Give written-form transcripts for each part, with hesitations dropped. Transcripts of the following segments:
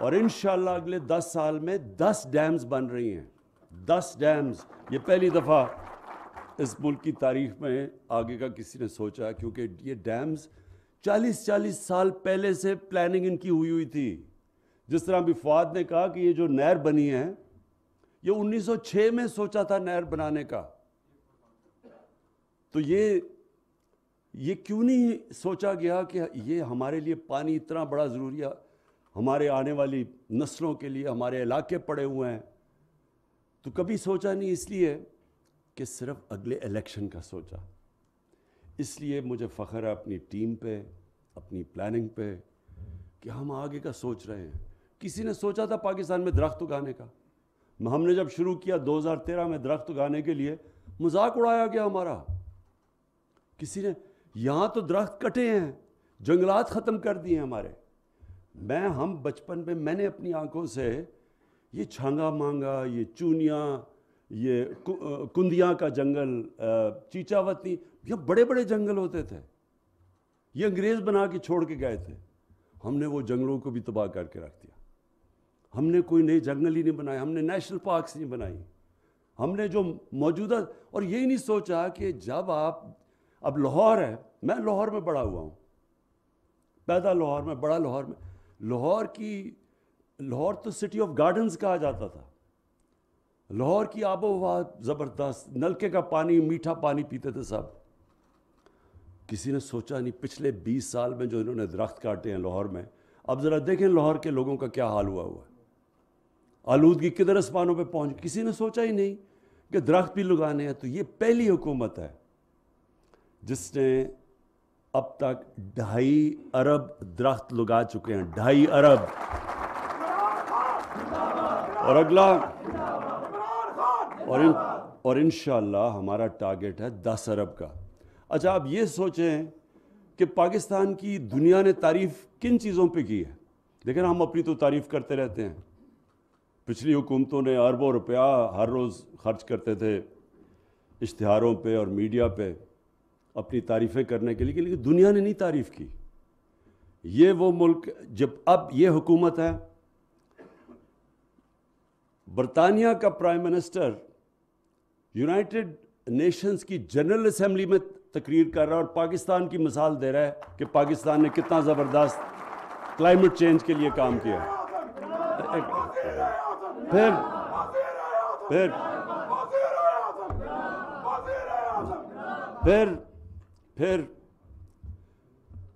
اور انشاءاللہ اگلے 10 سال میں 10 ڈیمز بن رہی ہیں. 10 ڈیمز. یہ پہلی دفعہ اس ملک کی تاریخ میں آگے کا کسی نے سوچا, کیونکہ یہ ڈیمز 40 سال پہلے سے پلاننگ ان کی ہوئی تھی. جس طرح بھی فواد نے کہا کہ یہ جو نہر بنی ہے یہ 1906 میں سوچا تھا نہر بنانے کا. تو یہ کیوں نہیں سوچا گیا کہ یہ ہمارے لیے پانی اتنا بڑا ضروری ہے, ہمارے آنے والی نسلوں کے لیے, ہمارے علاقے پڑے ہوئے ہیں. تو کبھی سوچا نہیں, اس لیے کہ صرف اگلے الیکشن کا سوچا. اس لیے مجھے فخر ہے اپنی ٹیم پہ, اپنی پلاننگ پہ, کہ ہم آگے کا سوچ رہے ہیں. کسی نے سوچا تھا پاکستان میں درخت اگانے کا؟ ہم نے جب شروع کیا 2013 میں درخت اگانے کے لیے, مذاق اڑایا گیا ہمارا. کسی نے, یہاں تو درخت کٹے ہیں, جنگلات ختم کر دیے ہمارے. ہم بچپن میں میں نے اپنی آنکھوں سے یہ چھانگا مانگا, یہ چونیاں, یہ کندیاں کا جنگل, چیچاوتی, یہ بڑے بڑے جنگل ہوتے تھے. یہ انگریز بنا کے چھوڑ کے گئے تھے. ہم نے وہ جنگلوں کو بھی تباہ کر کے رکھ دیا. ہم نے کوئی نئے جنگل ہی نہیں بنائے, ہم نے نیشنل پارکس نہیں بنائی. ہم نے جو موجودہ, اور یہی نہیں سوچا کہ جب اب لاہور ہے, میں لاہور میں بڑا ہوا ہوں, پیدا لاہور میں, بڑا لاہور میں. لاہور تو سٹی آف گارڈنز کہا جاتا تھا. لاہور کی آب و ہوا زبردست, نلکے کا پانی, میٹھا پانی پیتے تھے سب. کسی نے سوچا نہیں پچھلے 20 سال میں جو انہوں نے درخت کاٹے ہیں لاہور میں. اب ذرا دیکھیں لاہور کے لوگوں کا کیا حال ہوا ہے. آلودگی کدھر اسمانوں پہ پہنچ, کسی نے سوچا ہی نہیں کہ درخت بھی لگانے ہیں. تو یہ پہلی حکومت ہے جس نے اب تک 2.5 ارب درخت لگا چکے ہیں. 2.5 ارب. اور اگلا, اور انشاءاللہ ہمارا ٹارگٹ ہے 10 ارب کا. اچھا, آپ یہ سوچیں کہ پاکستان کی دنیا نے تعریف کن چیزوں پہ کی ہے. لیکن ہم اپنی تو تعریف کرتے رہتے ہیں. پچھلی حکومتوں نے اربوں روپیہ ہر روز خرچ کرتے تھے اشتہاروں پہ اور میڈیا پہ اپنی تعریفیں کرنے کے لیے, لیکن دنیا نے نہیں تعریف کی. یہ وہ ملک, جب اب یہ حکومت ہے, برطانیہ کا پرائم منسٹر یونائٹڈ نیشنز کی جنرل اسمبلی میں تقریر کر رہا ہے اور پاکستان کی مثال دے رہا ہے کہ پاکستان نے کتنا زبردست کلائمیٹ چینج کے لیے کام کیا ہے. پھر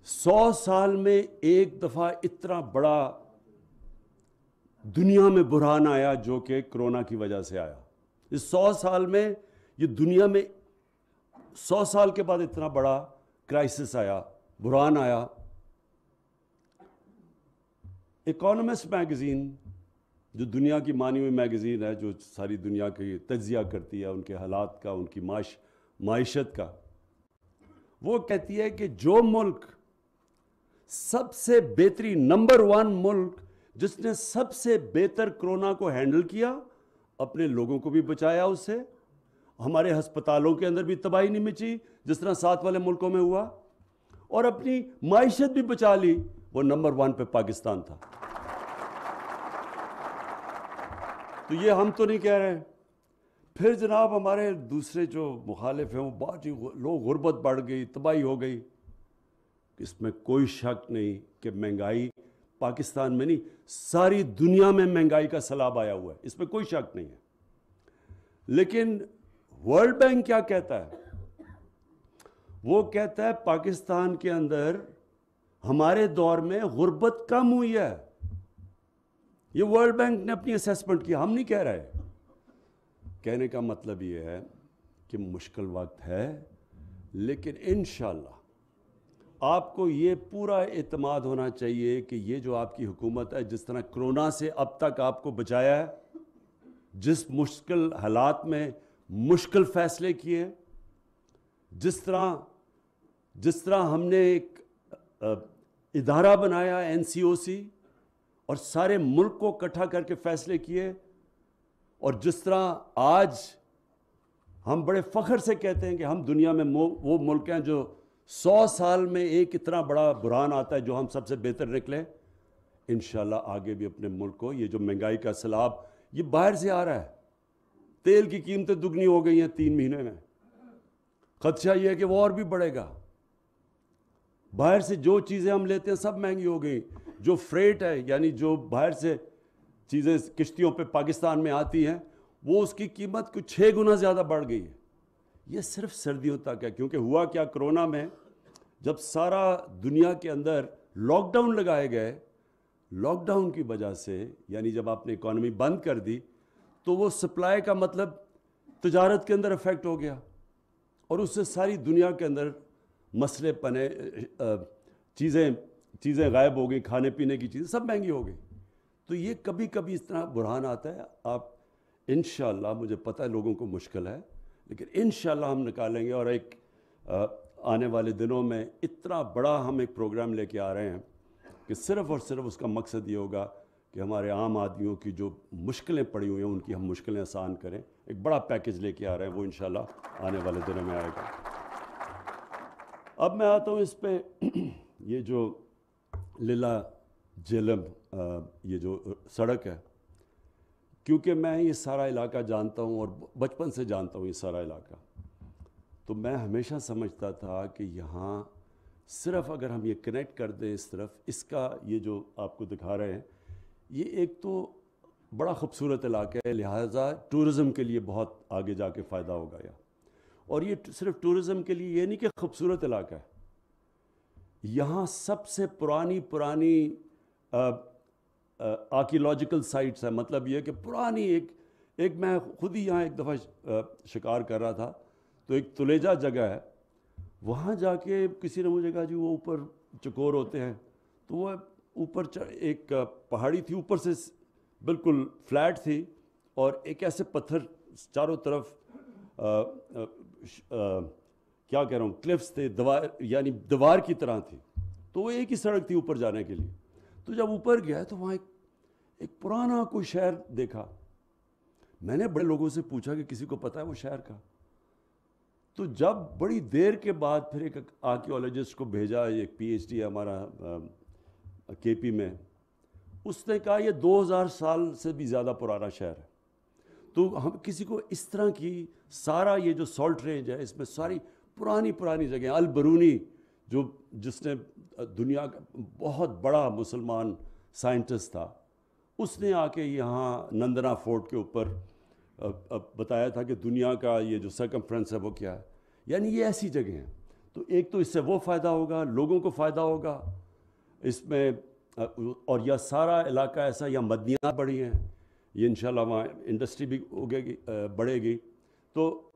100 سال میں ایک دفعہ اتنا بڑا دنیا میں بحران آیا جو کہ کرونا کی وجہ سے آیا. اس 100 سال میں یہ دنیا میں 100 سال کے بعد اتنا بڑا کرائسس آیا, بحران آیا. اکانومسٹ میگزین, جو دنیا کی مانی ہوئی میگزین ہے, جو ساری دنیا کی تجزیہ کرتی ہے ان کے حالات کا, ان کی معیشت کا, وہ کہتی ہے کہ جو ملک سب سے بہترین, نمبر 1 ملک جس نے سب سے بہتر کرونا کو ہینڈل کیا, اپنے لوگوں کو بھی بچایا اس سے, ہمارے ہسپتالوں کے اندر بھی تباہی نہیں مچی جس طرح 7 والے ملکوں میں ہوا, اور اپنی معیشت بھی بچا لی, وہ نمبر 1 پہ پاکستان تھا. تو یہ ہم تو نہیں کہہ رہے. پھر جناب ہمارے دوسرے جو مخالف ہیں وہ بہت ہی لوگ, غربت بڑھ گئی, تباہی ہو گئی. اس میں کوئی شک نہیں کہ مہنگائی پاکستان میں نہیں, ساری دنیا میں مہنگائی کا سیلاب آیا ہوا ہے, اس میں کوئی شک نہیں ہے. لیکن ورلڈ بینک کیا کہتا ہے؟ وہ کہتا ہے پاکستان کے اندر ہمارے دور میں غربت کم ہوئی ہے. یہ ورلڈ بینک نے اپنی اسیسمنٹ کی, ہم نہیں کہہ رہے. کہنے کا مطلب یہ ہے کہ مشکل وقت ہے, لیکن انشاءاللہ آپ کو یہ پورا اعتماد ہونا چاہیے کہ یہ جو آپ کی حکومت ہے, جس طرح کرونا سے اب تک آپ کو بچایا ہے, جس مشکل حالات میں مشکل فیصلے کیے, جس طرح ہم نے ایک ادارہ بنایا NCOC اور سارے ملک کو اکٹھا کر کے فیصلے کیے, اور جس طرح آج ہم بڑے فخر سے کہتے ہیں کہ ہم دنیا میں وہ ملک ہیں جو 100 سال میں ایک اتنا بڑا بحران آتا ہے جو ہم سب سے بہتر نکلے. انشاءاللہ آگے بھی اپنے ملک کو یہ جو مہنگائی کا سیلاب یہ باہر سے آ رہا ہے، تیل کی قیمتیں دگنی ہو گئی ہیں 3 مہینے میں، خدشہ یہ ہے کہ وہ اور بھی بڑھے گا. باہر سے جو چیزیں ہم لیتے ہیں سب مہنگی ہو گئی. جو فریٹ ہے یعنی جو باہر سے چیزیں کشتیوں پہ پاکستان میں آتی ہیں وہ اس کی قیمت کچھ 6 گنا زیادہ بڑھ گئی ہے. یہ صرف سردیوں تک ہے، کیونکہ ہوا کیا کرونا میں جب سارا دنیا کے اندر لاک ڈاؤن لگائے گئے، لاک ڈاؤن کی وجہ سے یعنی جب آپ نے اکانومی بند کر دی تو وہ سپلائی کا مطلب تجارت کے اندر افیکٹ ہو گیا، اور اس سے ساری دنیا کے اندر مسئلے پنے، چیزیں غائب ہو گئی، کھانے پینے کی چیزیں سب مہنگی ہو گئی. تو یہ کبھی کبھی اس طرح بحران آتا ہے. آپ انشاءاللہ، مجھے پتہ ہے لوگوں کو مشکل ہے لیکن انشاءاللہ ہم نکالیں گے. اور ایک آنے والے دنوں میں اتنا بڑا ہم ایک پروگرام لے کے آ رہے ہیں کہ صرف اور صرف اس کا مقصد یہ ہوگا کہ ہمارے عام آدمیوں کی جو مشکلیں پڑی ہوئی ہیں ان کی ہم مشکلیں آسان کریں. ایک بڑا پیکیج لے کے آ رہے ہیں، وہ انشاءاللہ آنے والے دنوں میں آئے گا. اب میں آتا ہوں اس پہ یہ جو للہ جہلم یہ جو سڑک ہے، کیونکہ میں یہ سارا علاقہ جانتا ہوں اور بچپن سے جانتا ہوں یہ سارا علاقہ، تو میں ہمیشہ سمجھتا تھا کہ یہاں صرف اگر ہم یہ کنیکٹ کر دیں اس طرف، اس کا یہ جو آپ کو دکھا رہے ہیں یہ ایک تو بڑا خوبصورت علاقہ ہے، لہٰذا ٹورزم کے لیے بہت آگے جا کے فائدہ ہوگا. اور یہ صرف ٹورزم کے لیے یہ نہیں کہ خوبصورت علاقہ ہے، یہاں سب سے پرانی آرکیولوجیکل سائٹس ہیں. مطلب یہ کہ پرانی ایک میں خود ہی یہاں ایک دفعہ شکار کر رہا تھا تو ایک تلیجہ جگہ ہے، وہاں جا کے کسی نے مجھے کہا جی وہ اوپر چکور ہوتے ہیں، تو وہ اوپر ایک پہاڑی تھی، اوپر سے بالکل فلیٹ تھی اور ایک ایسے پتھر چاروں طرف کیا کہہ رہا ہوں کلفس تھے، یعنی دیوار کی طرح تھی. تو وہ ایک ہی سڑک تھی اوپر جانے کے لیے. تو جب اوپر گیا تو وہاں ایک پرانا کوئی شہر دیکھا. میں نے بڑے لوگوں سے پوچھا کہ کسی کو پتہ ہے وہ شہر کا؟ تو جب بڑی دیر کے بعد پھر ایک آرکیولوجسٹ کو بھیجا، ایک پی ایچ ڈی ہے ہمارا کے پی میں، اس نے کہا یہ 2000 سال سے بھی زیادہ پرانا شہر ہے. تو ہم کسی کو اس طرح کی سارا یہ جو سالٹ رینج ہے اس میں ساری پرانی جگہیں، البرونی جس نے دنیا کا بہت بڑا مسلمان سائنٹسٹ تھا، اس نے آ کے یہاں نندنا فورٹ کے اوپر بتایا تھا کہ دنیا کا یہ جو سرکمفرنس ہے وہ کیا ہے. یعنی یہ ایسی جگہیں ہیں. تو ایک تو اس سے وہ فائدہ ہوگا، لوگوں کو فائدہ ہوگا اس میں، اور یہ سارا علاقہ ایسا، یا مدنیات بڑی ہیں، یہ انشاءاللہ وہاں انڈسٹری بھی بڑھے گی. تو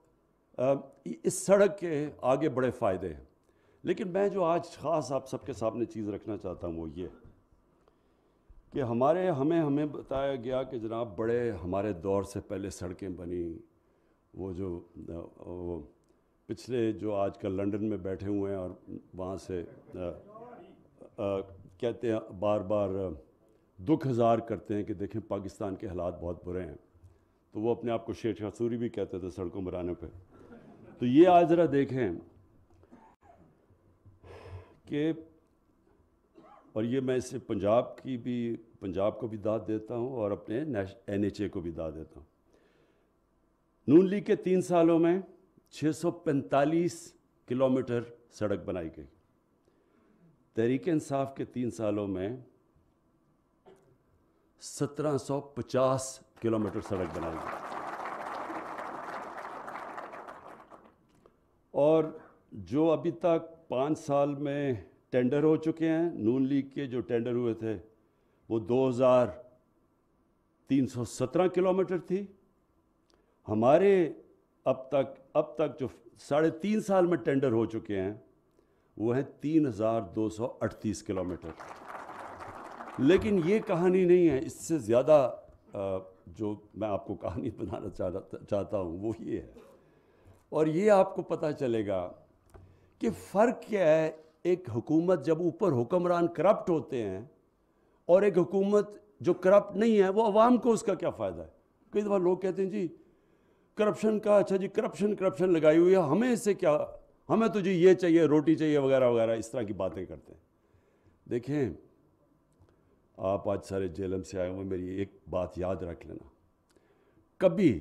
اس سڑک کے آگے بڑے فائدے ہیں. لیکن میں جو آج خاص آپ سب کے سامنے چیز رکھنا چاہتا ہوں وہ یہ کہ ہمیں بتایا گیا کہ جناب بڑے ہمارے دور سے پہلے سڑکیں بنی. وہ جو پچھلے جو آج کل لنڈن میں بیٹھے ہوئے ہیں اور وہاں سے کہتے ہیں بار بار دکھ اظہار کرتے ہیں کہ دیکھیں پاکستان کے حالات بہت برے ہیں، تو وہ اپنے آپ کو شیر شاہ سوری بھی کہتے تھے سڑکوں بنانے پہ. تو یہ آج ذرا دیکھیں کہ، اور یہ میں اس سے پنجاب کو بھی داد دیتا ہوں اور اپنے NHA کو بھی داد دیتا ہوں. نون لیگ کے 3 سالوں میں 645 کلومیٹر سڑک بنائی گئی. تحریک انصاف کے 3 سالوں میں 1750 کلومیٹر سڑک بنائی گئی. اور جو ابھی تک 5 سال میں ٹینڈر ہو چکے ہیں، نون لیگ کے جو ٹینڈر ہوئے تھے وہ 2317 کلومیٹر تھی. ہمارے اب تک جو 3.5 سال میں ٹینڈر ہو چکے ہیں وہ ہیں 3238 کلومیٹر. لیکن یہ کہانی نہیں ہے، اس سے زیادہ جو میں آپ کو کہانی بنانا چاہتا ہوں وہ یہ ہے. اور یہ آپ کو پتہ چلے گا کہ فرق کیا ہے ایک حکومت جب اوپر حکمران کرپٹ ہوتے ہیں اور ایک حکومت جو کرپٹ نہیں ہے، وہ عوام کو اس کا کیا فائدہ ہے. کئی دفعہ لوگ کہتے ہیں جی کرپشن کا، اچھا جی کرپشن لگائی ہوئی ہے، ہمیں اس سے کیا، ہمیں تو جی یہ چاہیے، روٹی چاہیے وغیرہ وغیرہ، اس طرح کی باتیں کرتے ہیں. دیکھیں آپ آج سارے جیلم سے آئے ہوئے، میری ایک بات یاد رکھ لینا، کبھی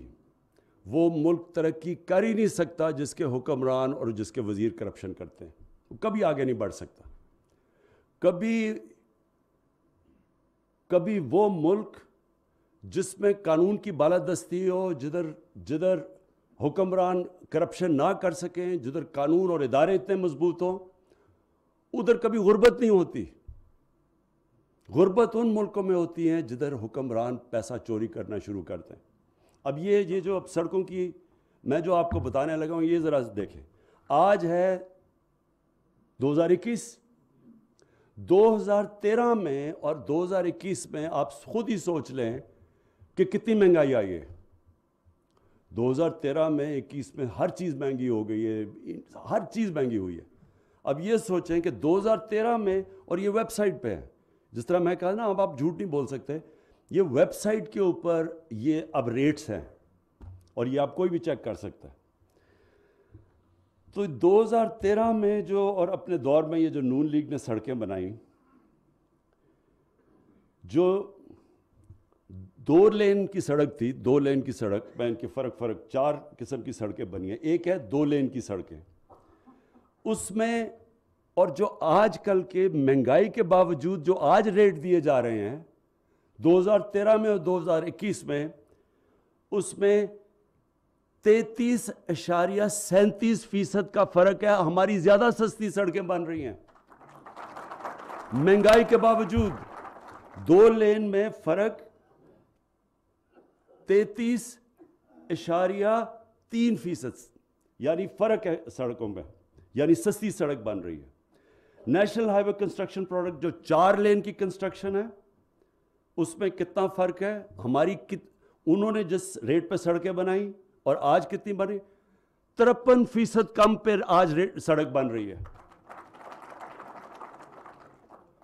وہ ملک ترقی کر ہی نہیں سکتا جس کے حکمران اور جس کے وزیر کرپشن کرتے ہیں، وہ کبھی آگے نہیں بڑھ سکتا۔ کبھی وہ ملک جس میں قانون کی بالادستی ہو، جدھر حکمران کرپشن نہ کر سکیں، جدھر قانون اور ادارے اتنے مضبوط ہوں، ادھر کبھی غربت نہیں ہوتی۔ غربت ان ملکوں میں ہوتی ہیں جدھر حکمران پیسہ چوری کرنا شروع کرتے ہیں۔ اب یہ جو اب سڑکوں کی میں جو آپ کو بتانے لگا ہوں، یہ ذرا دیکھیں، آج ہے 2021، 2013 میں اور 2021 میں آپ خود ہی سوچ لیں کہ کتنی مہنگائی آئی ہے۔ 2013 میں 21 میں ہر چیز مہنگی ہو گئی ہے، ہر چیز مہنگی ہوئی ہے۔ اب یہ سوچیں کہ 2013 میں، اور یہ ویب سائٹ پہ ہے، جس طرح میں کہا نا اب آپ جھوٹ نہیں بول سکتے، یہ ویب سائٹ کے اوپر یہ اب ریٹس ہیں، اور یہ آپ کوئی بھی چیک کر سکتا ہے۔ تو 2013 میں جو، اور اپنے دور میں یہ جو نون لیگ نے سڑکیں بنائیں، جو 2 لین کی سڑک تھی، 2 لین کی سڑک میں ان کے فرق 4 قسم کی سڑکیں بنی ہیں۔ ایک ہے 2 لین کی سڑکیں، اس میں، اور جو آج کل کے مہنگائی کے باوجود جو آج ریٹ دیے جا رہے ہیں 2013 میں اور 2021 میں، اس میں 33.37% کا فرق ہے۔ ہماری زیادہ سستی سڑکیں بن رہی ہیں مہنگائی کے باوجود۔ 2 لین میں فرق 33.3%، یعنی فرق ہے سڑکوں میں، یعنی سستی سڑک بن رہی ہے۔ نیشنل ہائی وے کنسٹرکشن پروڈکٹ جو 4 لین کی کنسٹرکشن ہے، اس میں کتنا فرق ہے؟ ہماری انہوں نے جس ریٹ پہ سڑکیں بنائیں اور آج کتنی بنی، 53% کم پہ آج سڑک بن رہی ہے۔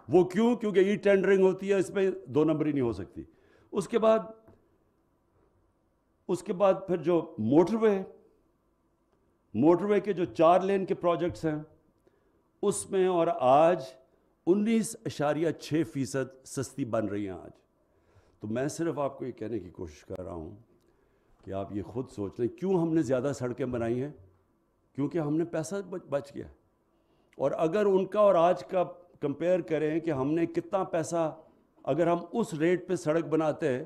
وہ کیوں؟ کیونکہ ای ٹینڈرنگ ہوتی ہے، اس میں 2 نمبری نہیں ہو سکتی۔ اس کے بعد پھر جو موٹر وے کے جو 4 لین کے پروجیکٹس ہیں، اس میں اور آج 19.6% سستی بن رہی ہیں آج۔ تو میں صرف آپ کو یہ کہنے کی کوشش کر رہا ہوں کہ آپ یہ خود سوچ لیں، کیوں ہم نے زیادہ سڑکیں بنائی ہیں؟ کیونکہ ہم نے پیسہ بچ گیا۔ اور اگر ان کا اور آج کا کمپیئر کریں کہ ہم نے کتنا پیسہ، اگر ہم اس ریٹ پہ سڑک بناتے ہیں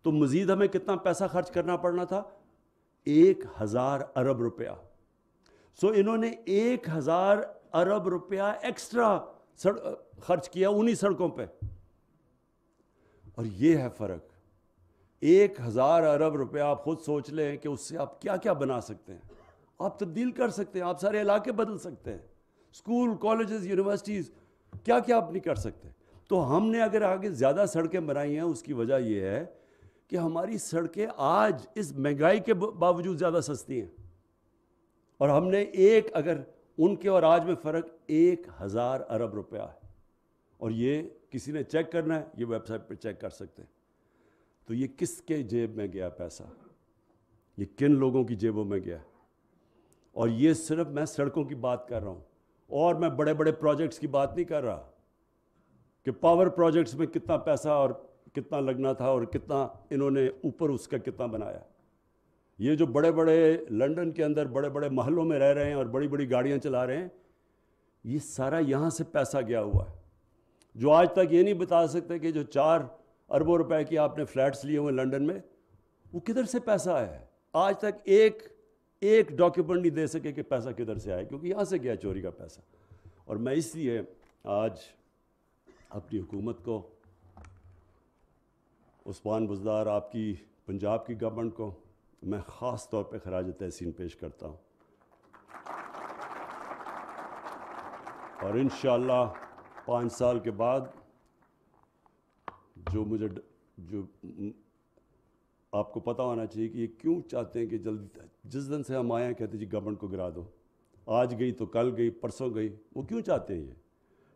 تو مزید ہمیں کتنا پیسہ خرچ کرنا پڑنا تھا؟ 1000 ارب روپیہ۔ سو انہوں نے 1000 ارب روپیہ ایکسٹرا خرچ کیا انہی سڑکوں پہ، اور یہ ہے فرق۔ 1000 ارب روپیہ آپ خود سوچ لیں کہ اس سے آپ کیا کیا بنا سکتے ہیں، آپ تبدیل کر سکتے ہیں، آپ سارے علاقے بدل سکتے ہیں، اسکول، کالجز، یونیورسٹیز، کیا کیا آپ نہیں کر سکتے۔ تو ہم نے اگر آگے زیادہ سڑکیں بنائی ہیں، اس کی وجہ یہ ہے کہ ہماری سڑکیں آج اس مہنگائی کے باوجود زیادہ سستی ہیں، اور ہم نے اگر ان کے اور آج میں فرق 1000 ارب روپیہ ہے، اور یہ کسی نے چیک کرنا ہے، یہ ویب سائٹ پہ چیک کر سکتے ہیں۔ تو یہ کس کے جیب میں گیا پیسہ؟ یہ کن لوگوں کی جیبوں میں گیا؟ اور یہ صرف میں سڑکوں کی بات کر رہا ہوں، اور میں بڑے بڑے پروجیکٹس کی بات نہیں کر رہا کہ پاور پروجیکٹس میں کتنا پیسہ اور کتنا لگنا تھا اور کتنا انہوں نے اوپر اس کا کتنا بنایا۔ یہ جو بڑے بڑے لنڈن کے اندر بڑے بڑے محلوں میں رہ رہے ہیں اور بڑی بڑی گاڑیاں چلا رہے ہیں، یہ سارا یہاں سے پیسہ گیا ہوا ہے۔ جو آج تک یہ نہیں بتا سکتے کہ جو 4 اربوں روپے کی آپ نے فلیٹس لیے ہوئے لنڈن میں، وہ کدھر سے پیسہ آیا ہے؟ آج تک ایک ڈاکیومنٹ نہیں دے سکے کہ پیسہ کدھر سے آیا، کیونکہ یہاں سے گیا چوری کا پیسہ۔ اور میں اس لیے آج اپنی حکومت کو، عثمان بزدار، آپ کی پنجاب کی گورنمنٹ کو میں خاص طور پہ خراج تحسین پیش کرتا ہوں، اور انشاءاللہ 5 سال کے بعد جو آپ کو پتہ ہونا چاہیے کہ یہ کیوں چاہتے ہیں کہ جلدی، جس دن سے ہم آئے ہیں کہتے جی گورنمنٹ کو گرا دو، آج گئی تو کل گئی، پرسوں گئی۔ وہ کیوں چاہتے ہیں یہ؟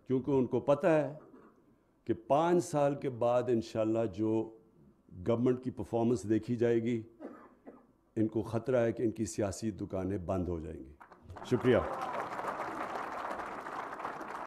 کیونکہ ان کو پتہ ہے کہ 5 سال کے بعد انشاءاللہ جو گورنمنٹ کی پرفارمنس دیکھی جائے گی، ان کو خطرہ ہے کہ ان کی سیاسی دکانیں بند ہو جائیں گی۔ شکریہ۔